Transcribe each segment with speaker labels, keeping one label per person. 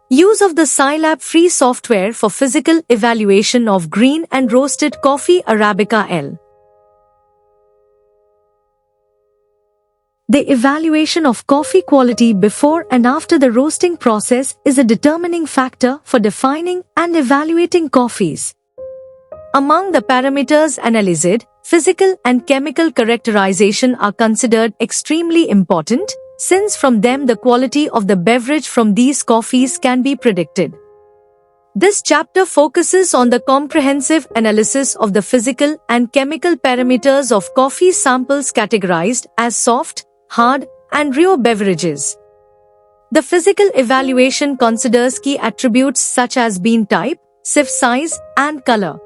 Speaker 1: Use of the Scilab free software for physical evaluation of green and roasted coffee Arabica L. The evaluation of coffee quality before and after the roasting process is a determining factor for defining and evaluating coffees. Among the parameters analyzed, physical and chemical characterization are considered extremely important, since from them the quality of the beverage from these coffees can be predicted. This chapter focuses on the comprehensive analysis of the physical and chemical parameters of coffee samples categorized as soft, hard, and raw beverages. The physical evaluation considers key attributes such as bean type, sieve size, and color.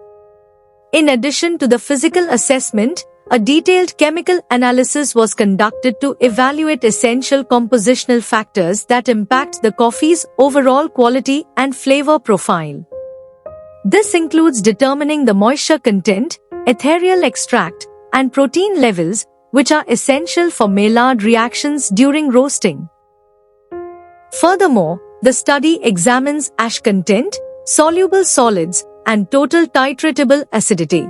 Speaker 1: In addition to the physical assessment, a detailed chemical analysis was conducted to evaluate essential compositional factors that impact the coffee's overall quality and flavor profile. This includes determining the moisture content, ethereal extract, and protein levels, which are essential for Maillard reactions during roasting. Furthermore, the study examines ash content, soluble solids, and total titratable acidity.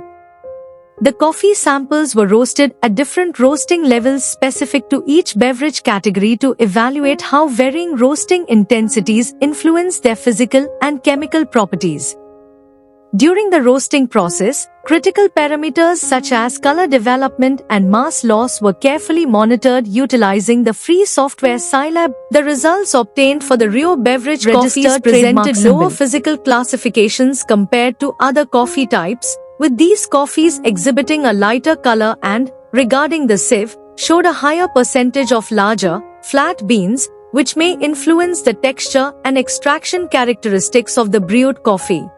Speaker 1: The coffee samples were roasted at different roasting levels specific to each beverage category to evaluate how varying roasting intensities influence their physical and chemical properties. During the roasting process, critical parameters such as color development and mass loss were carefully monitored utilizing the free software Scilab. The results obtained for the raw beverage coffees presented lower physical classifications compared to other coffee types, with these coffees exhibiting a lighter color and, regarding the sieve, showed a higher percentage of larger, flat beans, which may influence the texture and extraction characteristics of the brewed coffee.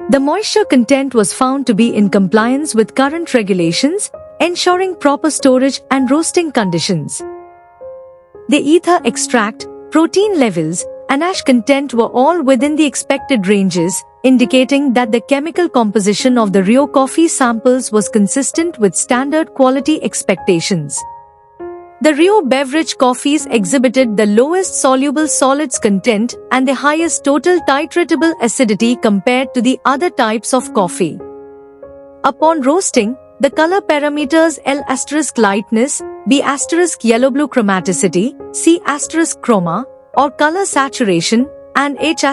Speaker 1: The moisture content was found to be in compliance with current regulations, ensuring proper storage and roasting conditions. The ether extract, protein levels, and ash content were all within the expected ranges, indicating that the chemical composition of the raw coffee samples was consistent with standard quality expectations. The raw beverage coffees exhibited the lowest soluble solids content and the highest total titratable acidity compared to the other types of coffee. Upon roasting, the color parameters L** lightness, B** yellow-blue chromaticity, C** chroma, or color saturation, and H**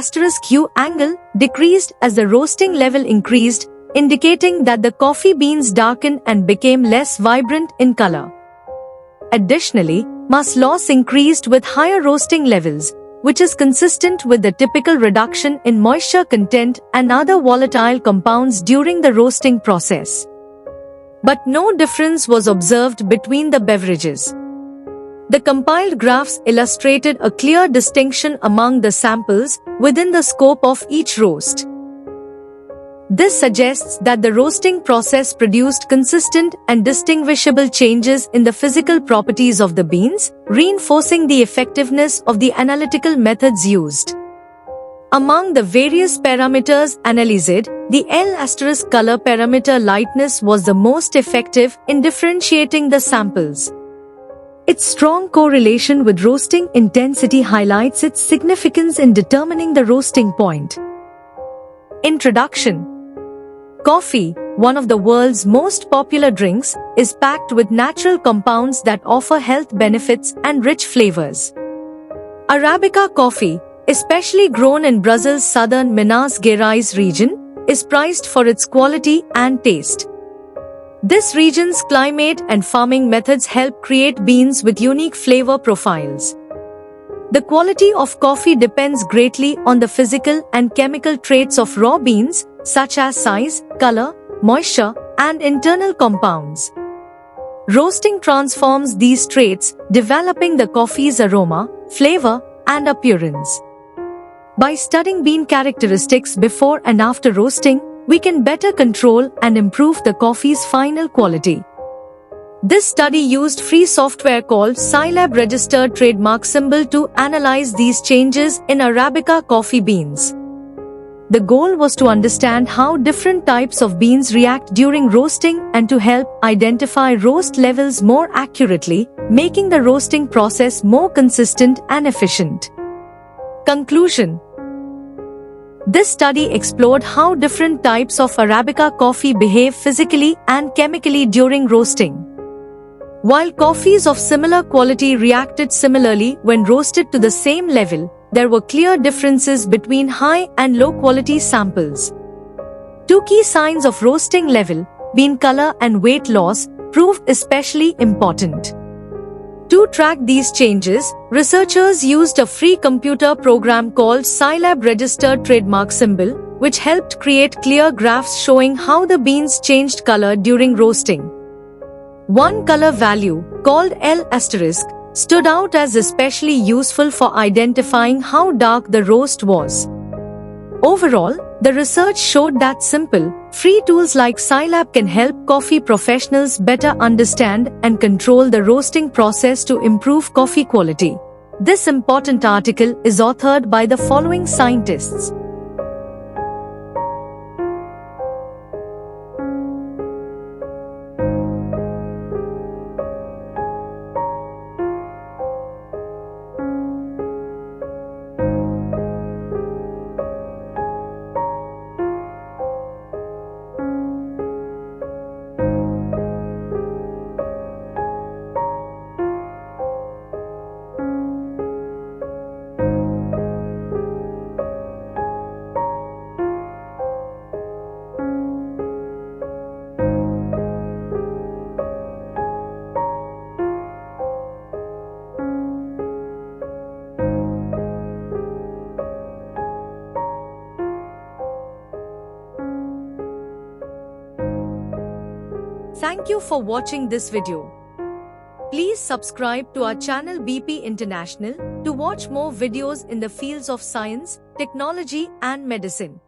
Speaker 1: hue angle decreased as the roasting level increased, indicating that the coffee beans darkened and became less vibrant in color. Additionally, mass loss increased with higher roasting levels, which is consistent with the typical reduction in moisture content and other volatile compounds during the roasting process. But no difference was observed between the beverages. The compiled graphs illustrated a clear distinction among the samples within the scope of each roast. This suggests that the roasting process produced consistent and distinguishable changes in the physical properties of the beans, reinforcing the effectiveness of the analytical methods used. Among the various parameters analyzed, the L** color parameter lightness was the most effective in differentiating the samples. Its strong correlation with roasting intensity highlights its significance in determining the roasting point. Introduction. Coffee, one of the world's most popular drinks, is packed with natural compounds that offer health benefits and rich flavors. Arabica coffee, especially grown in Brazil's southern Minas Gerais region, is prized for its quality and taste. This region's climate and farming methods help create beans with unique flavor profiles. The quality of coffee depends greatly on the physical and chemical traits of raw beans, such as size, color, moisture, and internal compounds. Roasting transforms these traits, developing the coffee's aroma, flavor, and appearance. By studying bean characteristics before and after roasting, we can better control and improve the coffee's final quality. This study used free software called Scilab registered trademark symbol to analyze these changes in Arabica coffee beans. The goal was to understand how different types of beans react during roasting and to help identify roast levels more accurately, making the roasting process more consistent and efficient. Conclusion. This study explored how different types of Arabica coffee behave physically and chemically during roasting. While coffees of similar quality reacted similarly when roasted to the same level, there were clear differences between high and low quality samples. Two key signs of roasting level, bean color and weight loss, proved especially important. To track these changes, researchers used a free computer program called Scilab Registered Trademark Symbol, which helped create clear graphs showing how the beans changed color during roasting. One color value, called L**, stood out as especially useful for identifying how dark the roast was. Overall, the research showed that simple, free tools like Scilab can help coffee professionals better understand and control the roasting process to improve coffee quality. This important article is authored by the following scientists. Thank you for watching this video. Please subscribe to our channel BP International to watch more videos in the fields of science, technology and medicine.